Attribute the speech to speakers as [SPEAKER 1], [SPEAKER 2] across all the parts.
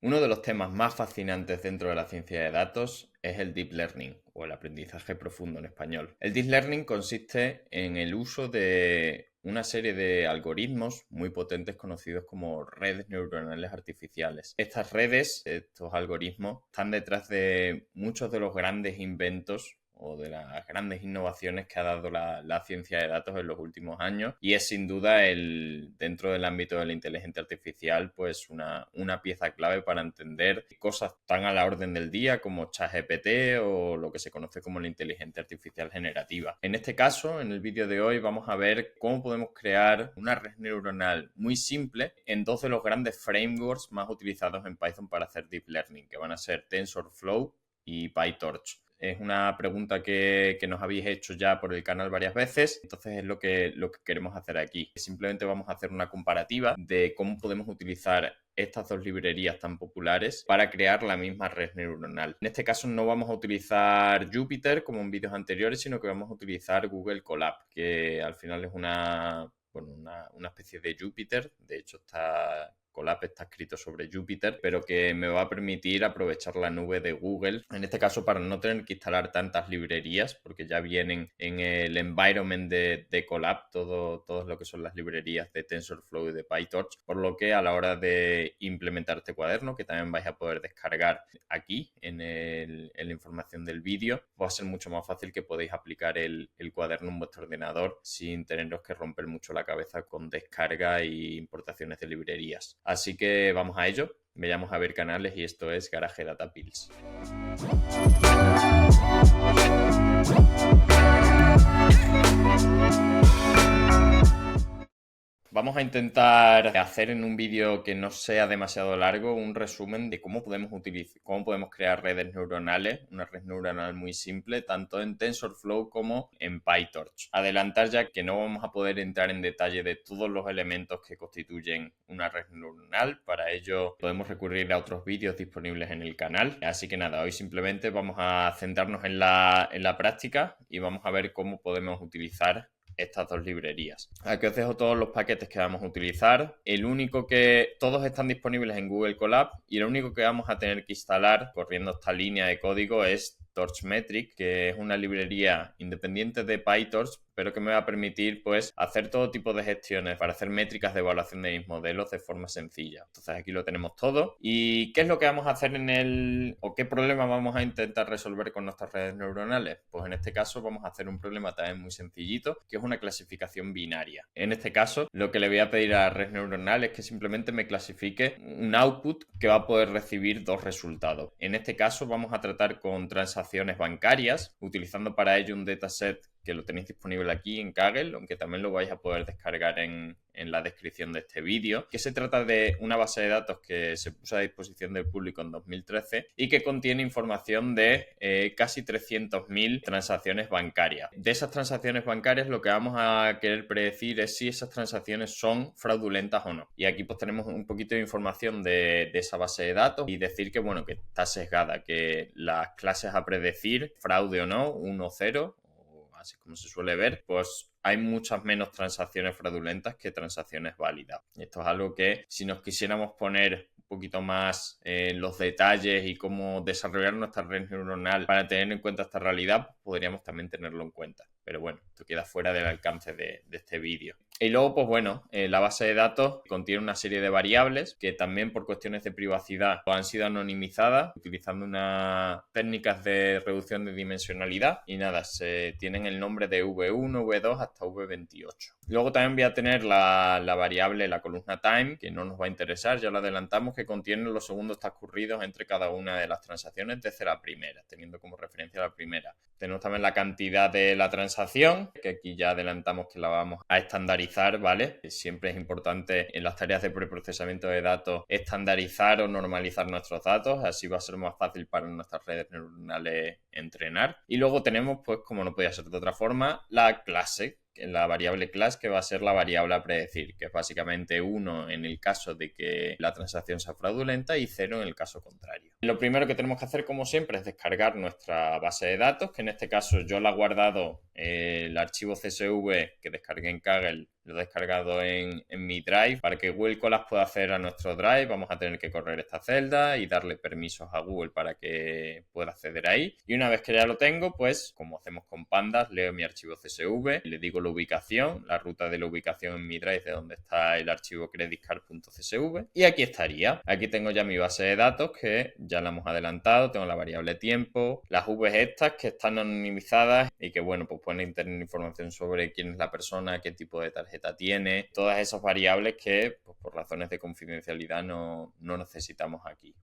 [SPEAKER 1] Uno de los temas más fascinantes dentro de la ciencia de datos es el Deep Learning, o el aprendizaje profundo en español. El Deep Learning consiste en el uso de una serie de algoritmos muy potentes conocidos como redes neuronales artificiales. Estas redes, estos algoritmos, están detrás de muchos de los grandes inventos o de las grandes innovaciones que ha dado la ciencia de datos en los últimos años, y es sin duda dentro del ámbito de la inteligencia artificial pues una pieza clave para entender cosas tan a la orden del día como ChatGPT o lo que se conoce como la inteligencia artificial generativa. En este caso, en el vídeo de hoy vamos a ver cómo podemos crear una red neuronal muy simple en dos de los grandes frameworks más utilizados en Python para hacer Deep Learning, que van a ser TensorFlow y PyTorch. Es una pregunta que nos habéis hecho ya por el canal varias veces, entonces es lo que queremos hacer aquí. Simplemente vamos a hacer una comparativa de cómo podemos utilizar estas dos librerías tan populares para crear la misma red neuronal. En este caso no vamos a utilizar Jupyter como en vídeos anteriores, sino que vamos a utilizar Google Colab, que al final es una especie de Jupyter. De hecho, Colab está escrito sobre Jupyter, pero que me va a permitir aprovechar la nube de Google, en este caso para no tener que instalar tantas librerías, porque ya vienen en el environment de Colab todo lo que son las librerías de TensorFlow y de PyTorch, por lo que a la hora de implementar este cuaderno, que también vais a poder descargar aquí en la información del vídeo, va a ser mucho más fácil que podéis aplicar el cuaderno en vuestro ordenador sin teneros que romper mucho la cabeza con descarga e importaciones de librerías. Así que vamos a ello, vayamos a ver canales y esto es Garage Data Pills. Vamos a intentar hacer en un vídeo que no sea demasiado largo un resumen de cómo podemos crear redes neuronales, una red neuronal muy simple, tanto en TensorFlow como en PyTorch. Adelantar ya que no vamos a poder entrar en detalle de todos los elementos que constituyen una red neuronal. Para ello podemos recurrir a otros vídeos disponibles en el canal. Así que nada, hoy simplemente vamos a centrarnos en la práctica y vamos a ver cómo podemos utilizar estas dos librerías. Aquí os dejo todos los paquetes que vamos a utilizar. Todos están disponibles en Google Colab y lo único que vamos a tener que instalar corriendo esta línea de código es Torchmetric, que es una librería independiente de PyTorch, pero que me va a permitir pues hacer todo tipo de gestiones para hacer métricas de evaluación de mis modelos de forma sencilla. Entonces aquí lo tenemos todo. ¿Y qué es lo que vamos a hacer o qué problema vamos a intentar resolver con nuestras redes neuronales? Pues en este caso vamos a hacer un problema también muy sencillito, que es una clasificación binaria. En este caso, lo que le voy a pedir a la red neuronal es que simplemente me clasifique un output que va a poder recibir dos resultados. En este caso vamos a tratar con transacciones bancarias, utilizando para ello un dataset que lo tenéis disponible aquí en Kaggle, aunque también lo vais a poder descargar en la descripción de este vídeo, que se trata de una base de datos que se puso a disposición del público en 2013 y que contiene información de casi 300.000 transacciones bancarias. De esas transacciones bancarias lo que vamos a querer predecir es si esas transacciones son fraudulentas o no. Y aquí pues tenemos un poquito de información de esa base de datos y decir que bueno, que está sesgada, que las clases a predecir, fraude o no, 1 o 0, así como se suele ver, pues hay muchas menos transacciones fraudulentas que transacciones válidas. Esto es algo que si nos quisiéramos poner un poquito más en los detalles y cómo desarrollar nuestra red neuronal para tener en cuenta esta realidad, podríamos también tenerlo en cuenta. Pero bueno, esto queda fuera del alcance de este vídeo. Y luego, pues bueno, la base de datos contiene una serie de variables que también por cuestiones de privacidad han sido anonimizadas utilizando unas técnicas de reducción de dimensionalidad y nada, se tienen el nombre de V1, V2 hasta V28. Luego también voy a tener la variable, la columna time, que no nos va a interesar, ya lo adelantamos, que contiene los segundos transcurridos entre cada una de las transacciones desde la primera, teniendo como referencia la primera. Tenemos también la cantidad de la transacción, que aquí ya adelantamos que la vamos a estandarizar, ¿vale? Siempre es importante en las tareas de preprocesamiento de datos estandarizar o normalizar nuestros datos, así va a ser más fácil para nuestras redes neuronales entrenar. Y luego tenemos, pues como no podía ser de otra forma, la clase, la variable class, que va a ser la variable a predecir, que es básicamente 1 en el caso de que la transacción sea fraudulenta y 0 en el caso contrario. Lo primero que tenemos que hacer, como siempre, es descargar nuestra base de datos, que en este caso yo la he guardado el archivo CSV que descargué en Kaggle lo he descargado en mi Drive. Para que Google Colab pueda hacer a nuestro Drive, vamos a tener que correr esta celda y darle permisos a Google para que pueda acceder ahí. Y una vez que ya lo tengo, pues como hacemos con Pandas, leo mi archivo CSV, le digo la ubicación, la ruta de la ubicación en mi Drive de donde está el archivo creditcard.csv, y aquí estaría. Aquí tengo ya mi base de datos que ya la hemos adelantado, tengo la variable tiempo, las Vs estas que están anonimizadas y que bueno, pues pueden tener información sobre quién es la persona, qué tipo de tarjeta tiene, todas esas variables que pues, por razones de confidencialidad no necesitamos aquí.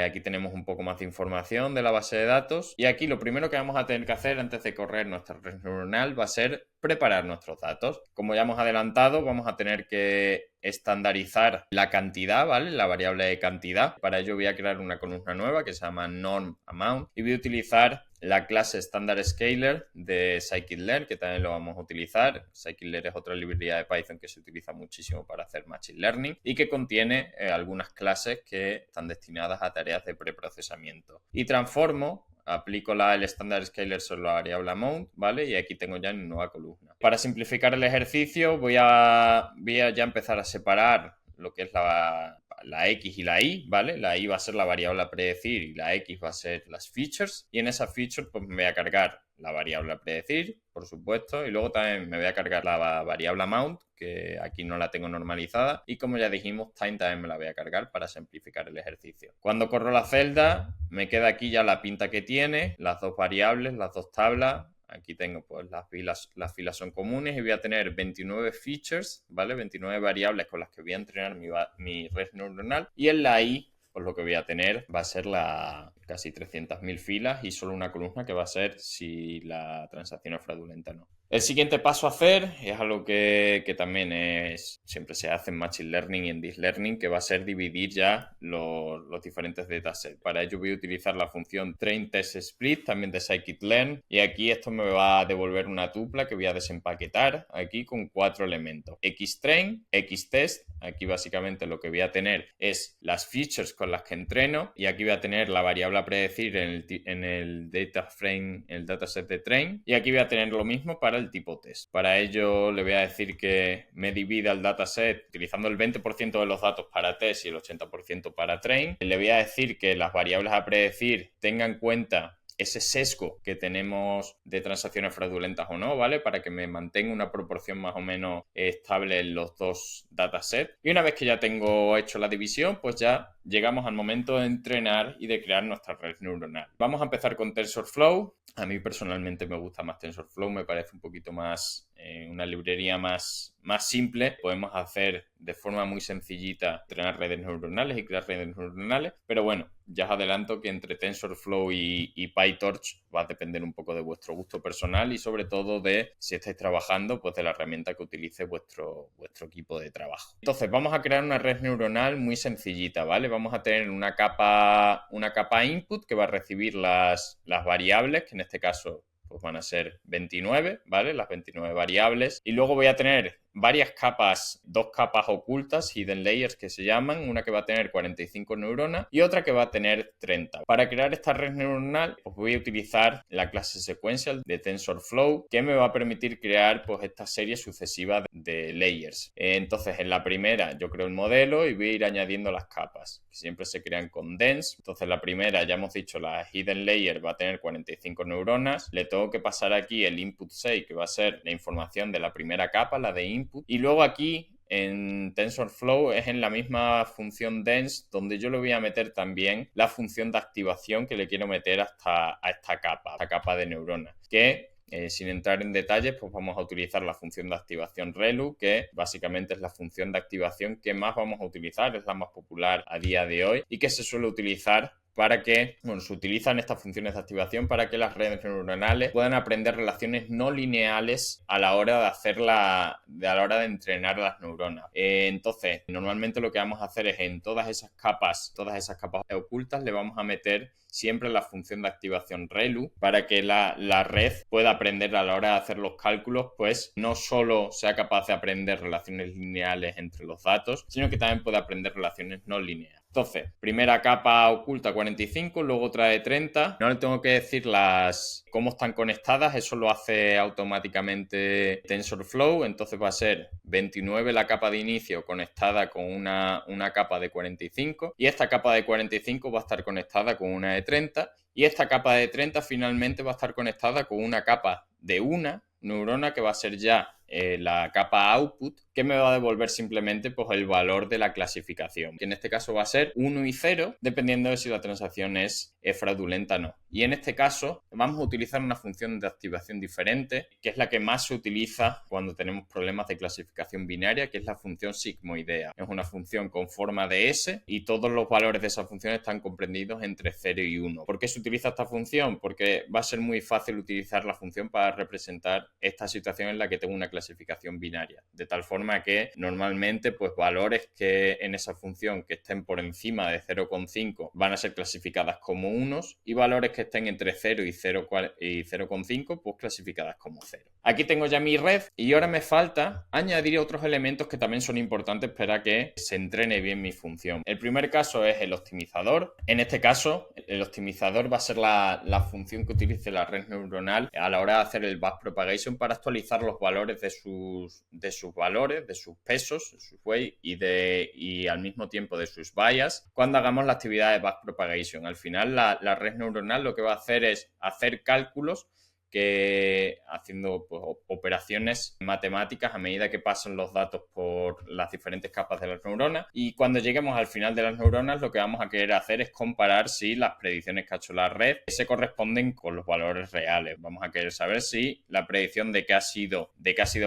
[SPEAKER 1] Aquí tenemos un poco más de información de la base de datos y aquí lo primero que vamos a tener que hacer antes de correr nuestra red neuronal va a ser preparar nuestros datos. Como ya hemos adelantado, vamos a tener que estandarizar la cantidad, ¿vale? La variable de cantidad. Para ello voy a crear una columna nueva que se llama norm_amount y voy a utilizar la clase standard scaler de scikit-learn, que también lo vamos a utilizar. Scikit-learn es otra librería de Python que se utiliza muchísimo para hacer machine learning y que contiene algunas clases que están destinadas a tareas de preprocesamiento. Y transformo, aplico el standard scaler sobre la variable amount, ¿vale? Y aquí tengo ya mi nueva columna. Para simplificar el ejercicio voy a ya empezar a separar lo que es la X y la Y, ¿vale? La Y va a ser la variable a predecir y la X va a ser las features. Y en esas features pues me voy a cargar la variable a predecir, por supuesto, y luego también me voy a cargar la variable amount, que aquí no la tengo normalizada, y como ya dijimos, time también me la voy a cargar para simplificar el ejercicio. Cuando corro la celda, me queda aquí ya la pinta que tiene, las dos variables, las dos tablas. Aquí tengo pues las filas son comunes y voy a tener 29 features, ¿vale? 29 variables con las que voy a entrenar mi red neuronal. Y en la I, pues lo que voy a tener va a ser casi 300.000 filas y solo una columna que va a ser si la transacción es fraudulenta o no. El siguiente paso a hacer es algo que también siempre se hace en Machine Learning y en Deep Learning, que va a ser dividir ya los diferentes datasets. Para ello voy a utilizar la función train_test_split, también de scikit-learn, y aquí esto me va a devolver una tupla que voy a desempaquetar aquí con 4 elementos. Xtrain, Xtest, aquí básicamente lo que voy a tener es las features con las que entreno, y aquí voy a tener la variable a predecir en el data frame, el dataset de train, y aquí voy a tener lo mismo para el tipo test. Para ello le voy a decir que me divida el dataset utilizando el 20% de los datos para test y el 80% para train. Le voy a decir que las variables a predecir tengan en cuenta ese sesgo que tenemos de transacciones fraudulentas o no, ¿vale? Para que me mantenga una proporción más o menos estable en los dos datasets. Y una vez que ya tengo hecho la división, pues ya llegamos al momento de entrenar y de crear nuestra red neuronal. Vamos a empezar con TensorFlow. A mí personalmente me gusta más TensorFlow, me parece un poquito más una librería más simple. Podemos hacer de forma muy sencillita entrenar redes neuronales y crear redes neuronales, pero bueno, ya os adelanto que entre TensorFlow y PyTorch va a depender un poco de vuestro gusto personal y sobre todo de si estáis trabajando, pues de la herramienta que utilice vuestro equipo de trabajo. Entonces vamos a crear una red neuronal muy sencillita, ¿vale? Vamos a tener una capa input que va a recibir las variables, que en este caso pues van a ser 29, ¿vale? Las 29 variables. Y luego voy a tener varias capas, 2 capas ocultas, hidden layers que se llaman, una que va a tener 45 neuronas y otra que va a tener 30. Para crear esta red neuronal, pues voy a utilizar la clase sequential de TensorFlow, que me va a permitir crear pues esta serie sucesiva de layers. Entonces, en la primera yo creo el modelo y voy a ir añadiendo las capas, que siempre se crean con dense. Entonces, la primera, ya hemos dicho, la hidden layer va a tener 45 neuronas. Le tengo que pasar aquí el input 6, que va a ser la información de la primera capa, la de input. Y luego aquí en TensorFlow es en la misma función dense donde yo le voy a meter también la función de activación que le quiero meter a esta capa de neuronas, que sin entrar en detalles, pues vamos a utilizar la función de activación ReLU, que básicamente es la función de activación que más vamos a utilizar, es la más popular a día de hoy y que se suele utilizar para que, se utilizan estas funciones de activación para que las redes neuronales puedan aprender relaciones no lineales a la hora de entrenar las neuronas. Entonces, normalmente lo que vamos a hacer es en todas esas capas ocultas le vamos a meter siempre la función de activación ReLU para que la red pueda aprender a la hora de hacer los cálculos, pues no solo sea capaz de aprender relaciones lineales entre los datos, sino que también pueda aprender relaciones no lineales. Entonces, primera capa oculta 45, luego otra de 30. No le tengo que decir cómo están conectadas, eso lo hace automáticamente TensorFlow. Entonces va a ser 29 la capa de inicio conectada con una capa de 45, y esta capa de 45 va a estar conectada con una de 30, y esta capa de 30 finalmente va a estar conectada con una capa de una neurona que va a ser ya la capa output, que me va a devolver simplemente pues, el valor de la clasificación, que en este caso va a ser 1 y 0, dependiendo de si la transacción es fraudulenta o no. Y en este caso vamos a utilizar una función de activación diferente, que es la que más se utiliza cuando tenemos problemas de clasificación binaria, que es la función sigmoidea. Es una función con forma de S y todos los valores de esa función están comprendidos entre 0 y 1. ¿Por qué se utiliza esta función? Porque va a ser muy fácil utilizar la función para representar esta situación en la que tengo una clasificación binaria, de tal forma que normalmente pues valores que en esa función que estén por encima de 0,5 van a ser clasificadas como unos, y valores que estén entre 0 y 0,5 pues clasificadas como 0. Aquí tengo ya mi red y ahora me falta añadir otros elementos que también son importantes para que se entrene bien mi función. El primer caso es el optimizador. En este caso, el optimizador va a ser la función que utilice la red neuronal a la hora de hacer el backpropagation para actualizar los valores de sus valores, de sus pesos, de sus weight y al mismo tiempo de sus bias cuando hagamos la actividad de backpropagation. Al final la red neuronal lo que va a hacer es hacer cálculos que haciendo pues, operaciones matemáticas a medida que pasan los datos por las diferentes capas de las neuronas, y cuando lleguemos al final de las neuronas lo que vamos a querer hacer es comparar si las predicciones que ha hecho la red se corresponden con los valores reales. Vamos a querer saber si la predicción de que ha sido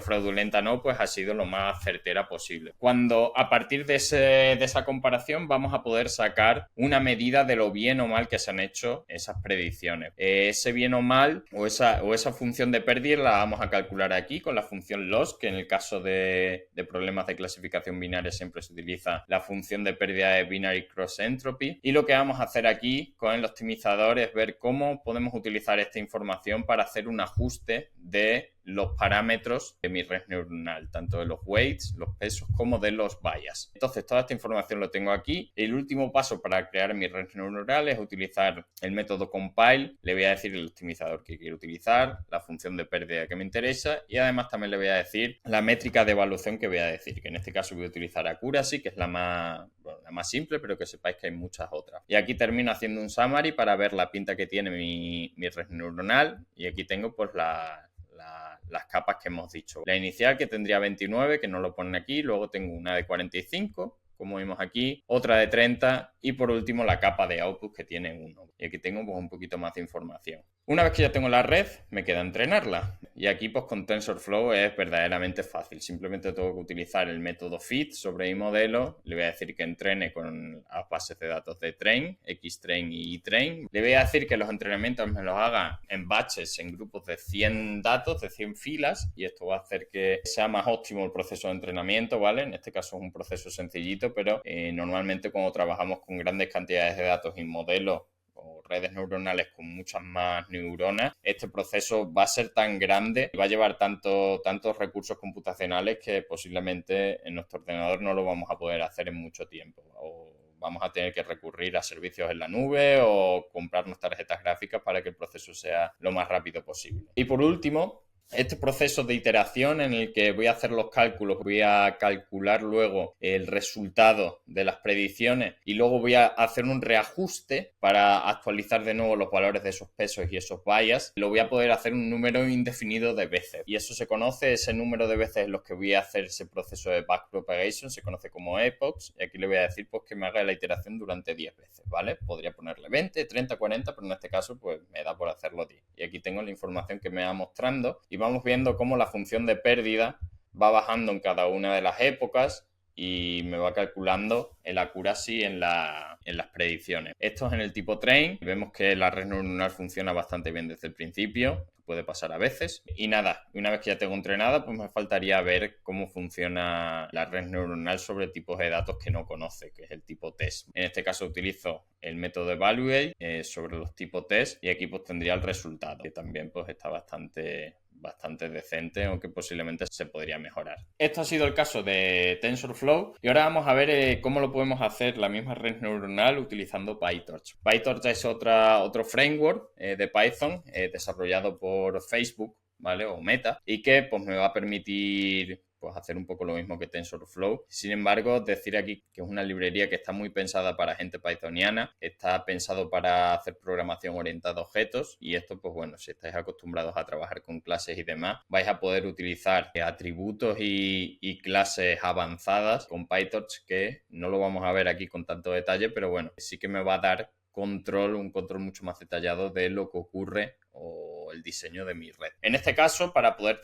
[SPEAKER 1] fraudulenta o no, pues ha sido lo más certera posible. Cuando a partir de esa comparación vamos a poder sacar una medida de lo bien o mal que se han hecho esas predicciones. Ese bien o mal o esa función de pérdida la vamos a calcular aquí con la función loss, que en el caso de problemas de clasificación binaria siempre se utiliza la función de pérdida de binary cross entropy. Y lo que vamos a hacer aquí con el optimizador es ver cómo podemos utilizar esta información para hacer un ajuste de los parámetros de mi red neuronal, tanto de los weights, los pesos, como de los bias. Entonces, toda esta información lo tengo aquí. El último paso para crear mi red neuronal es utilizar el método compile. Le voy a decir el optimizador que quiero utilizar, la función de pérdida que me interesa, y además también le voy a decir la métrica de evaluación que voy a decir, que en este caso voy a utilizar accuracy, que es la más simple, pero que sepáis que hay muchas otras. Y aquí termino haciendo un summary para ver la pinta que tiene mi red neuronal, y aquí tengo pues las capas que hemos dicho. La inicial, que tendría 29, que no lo ponen aquí, luego tengo una de 45, como vimos aquí, otra de 30 y por último la capa de output que tiene 1. Y aquí tengo pues, un poquito más de información. Una vez que ya tengo la red, me queda entrenarla. Y aquí pues con TensorFlow es verdaderamente fácil. Simplemente tengo que utilizar el método fit sobre mi modelo. Le voy a decir que entrene con las bases de datos de train, xtrain y eTrain. Le voy a decir que los entrenamientos me los haga en batches, en grupos de 100 datos, de 100 filas. Y esto va a hacer que sea más óptimo el proceso de entrenamiento, ¿vale? En este caso es un proceso sencillito, pero normalmente cuando trabajamos con grandes cantidades de datos y modelos o redes neuronales con muchas más neuronas, este proceso va a ser tan grande y va a llevar tantos recursos computacionales que posiblemente en nuestro ordenador no lo vamos a poder hacer en mucho tiempo, o vamos a tener que recurrir a servicios en la nube o comprarnos tarjetas gráficas para que el proceso sea lo más rápido posible. Y por último, este proceso de iteración en el que voy a hacer los cálculos, voy a calcular luego el resultado de las predicciones y luego voy a hacer un reajuste para actualizar de nuevo los valores de esos pesos y esos bias, lo voy a poder hacer un número indefinido de veces. Y eso se conoce, ese número de veces en los que voy a hacer ese proceso de backpropagation, se conoce como epochs, y aquí le voy a decir pues que me haga la iteración durante 10 veces, ¿vale? Podría ponerle 20, 30, 40, pero en este caso pues me da por hacerlo 10. Y aquí tengo la información que me va mostrando y vamos viendo cómo la función de pérdida va bajando en cada una de las épocas y me va calculando el accuracy en las predicciones. Esto es en el tipo train. Vemos que la red neuronal funciona bastante bien desde el principio. Puede pasar a veces. Y nada, una vez que ya tengo entrenada, pues me faltaría ver cómo funciona la red neuronal sobre tipos de datos que no conoce, que es el tipo test. En este caso utilizo el método evaluate sobre los tipos test y aquí pues tendría el resultado, que también pues está bastante bastante decente, aunque posiblemente se podría mejorar. Esto ha sido el caso de TensorFlow y ahora vamos a ver cómo lo podemos hacer la misma red neuronal utilizando PyTorch. PyTorch es otro framework de Python desarrollado por Facebook, ¿vale? O Meta, y que pues me va a permitir pues hacer un poco lo mismo que TensorFlow. Sin embargo, decir aquí que es una librería que está muy pensada para gente pythoniana, está pensado para hacer programación orientada a objetos y esto, pues bueno, si estáis acostumbrados a trabajar con clases y demás, vais a poder utilizar atributos y clases avanzadas con PyTorch, que no lo vamos a ver aquí con tanto detalle, pero bueno, sí que me va a dar un control mucho más detallado de lo que ocurre o el diseño de mi red. En este caso, para poder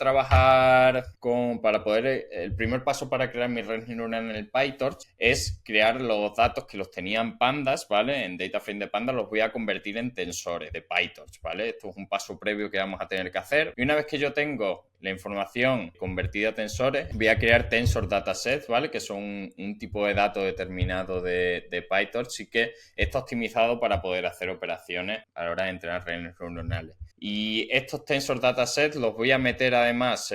[SPEAKER 1] el primer paso para crear mi red neuronal en el PyTorch es crear los datos que los tenían pandas, ¿vale? En DataFrame de Pandas los voy a convertir en tensores de PyTorch, ¿vale? Esto es un paso previo que vamos a tener que hacer. Y una vez que yo tengo la información convertida a tensores, voy a crear tensor datasets, ¿vale? Que son un tipo de dato determinado de PyTorch y que está optimizado para poder hacer operaciones a la hora de entrenar redes neuronales. Y estos tensor datasets los voy a meter además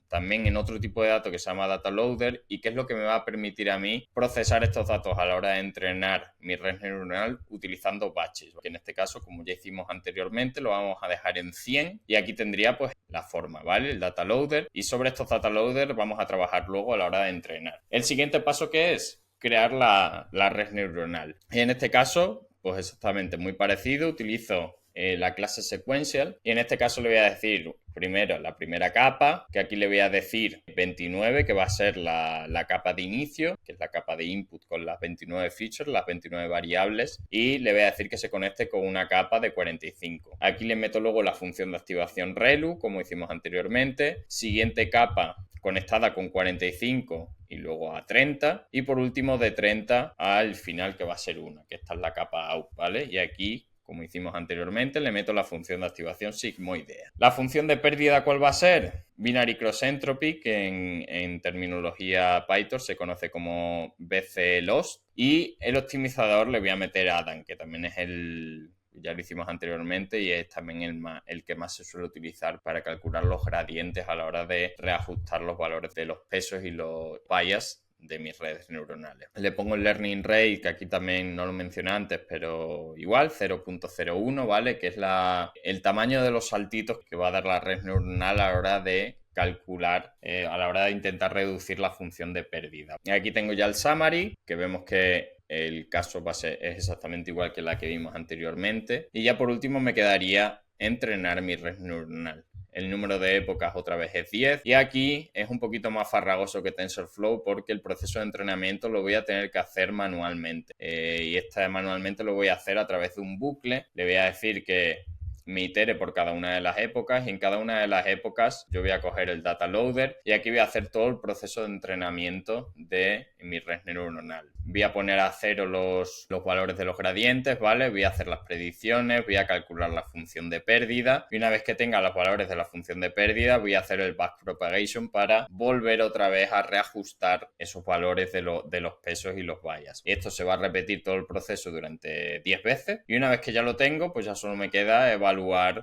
[SPEAKER 1] también en otro tipo de dato que se llama data loader, y que es lo que me va a permitir a mí procesar estos datos a la hora de entrenar mi red neuronal utilizando batches, que en este caso, como ya hicimos anteriormente, lo vamos a dejar en 100 y aquí tendría pues la forma, ¿vale? El data loader, y sobre estos data loader vamos a trabajar luego a la hora de entrenar. El siguiente paso, que es crear la red neuronal. Y en este caso, pues exactamente muy parecido, utilizo la clase sequential y en este caso le voy a decir primero la primera capa, que aquí le voy a decir 29, que va a ser la capa de inicio, que es la capa de input con las 29 features, las 29 variables, y le voy a decir que se conecte con una capa de 45. Aquí le meto luego la función de activación ReLU, como hicimos anteriormente. Siguiente capa conectada con 45 y luego a 30, y por último de 30 al final, que va a ser 1, que esta es la capa out, ¿vale? Y aquí, como hicimos anteriormente, le meto la función de activación sigmoidea. ¿La función de pérdida cuál va a ser? Binary Cross Entropy, que en terminología Python se conoce como BC Lost. Y el optimizador le voy a meter Adam, que también es ya lo hicimos anteriormente y es también el que más se suele utilizar para calcular los gradientes a la hora de reajustar los valores de los pesos y los bias de mis redes neuronales. Le pongo el learning rate, que aquí también no lo mencioné antes, pero igual, 0.01, ¿vale? Que es el tamaño de los saltitos que va a dar la red neuronal a la hora de calcular, a la hora de intentar reducir la función de pérdida. Y aquí tengo ya el summary, que vemos que el caso base es exactamente igual que la que vimos anteriormente. Y ya por último me quedaría entrenar mi red neuronal. El número de épocas otra vez es 10 y aquí es un poquito más farragoso que TensorFlow porque el proceso de entrenamiento lo voy a tener que hacer manualmente y manualmente lo voy a hacer a través de un bucle. Le voy a decir que me itere por cada una de las épocas y en cada una de las épocas yo voy a coger el data loader y aquí voy a hacer todo el proceso de entrenamiento de mi red neuronal. Voy a poner a cero los valores de los gradientes, ¿vale? Voy a hacer las predicciones, voy a calcular la función de pérdida y una vez que tenga los valores de la función de pérdida voy a hacer el backpropagation para volver otra vez a reajustar esos valores de los pesos y los bias. Y esto se va a repetir todo el proceso durante 10 veces y una vez que ya lo tengo, pues ya solo me queda evaluar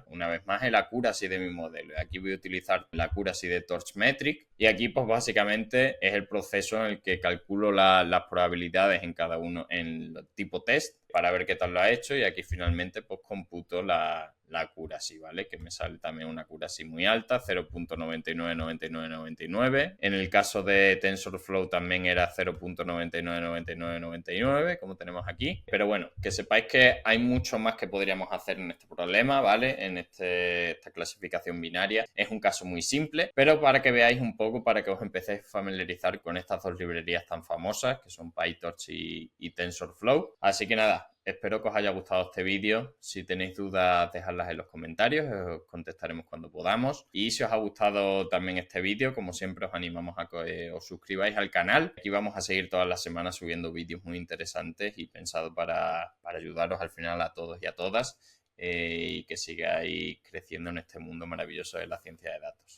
[SPEAKER 1] una vez más el accuracy de mi modelo. Y aquí voy a utilizar el accuracy de Torchmetric y aquí pues básicamente es el proceso en el que calculo las probabilidades en cada uno en el tipo test para ver qué tal lo ha hecho y aquí finalmente pues computo la accuracy, ¿vale? Que me sale también una accuracy muy alta, 0.999999. En el caso de TensorFlow también era 0.999999, como tenemos aquí. Pero bueno, que sepáis que hay mucho más que podríamos hacer en este problema, ¿vale? En esta clasificación binaria. Es un caso muy simple, pero para que veáis un poco, para que os empecéis a familiarizar con estas dos librerías tan famosas, que son PyTorch y TensorFlow. Así que nada, espero que os haya gustado este vídeo. Si tenéis dudas, dejadlas en los comentarios, os contestaremos cuando podamos. Y si os ha gustado también este vídeo, como siempre os animamos a que os suscribáis al canal. Aquí vamos a seguir todas las semanas subiendo vídeos muy interesantes y pensados para ayudaros al final a todos y a todas y que sigáis creciendo en este mundo maravilloso de la ciencia de datos.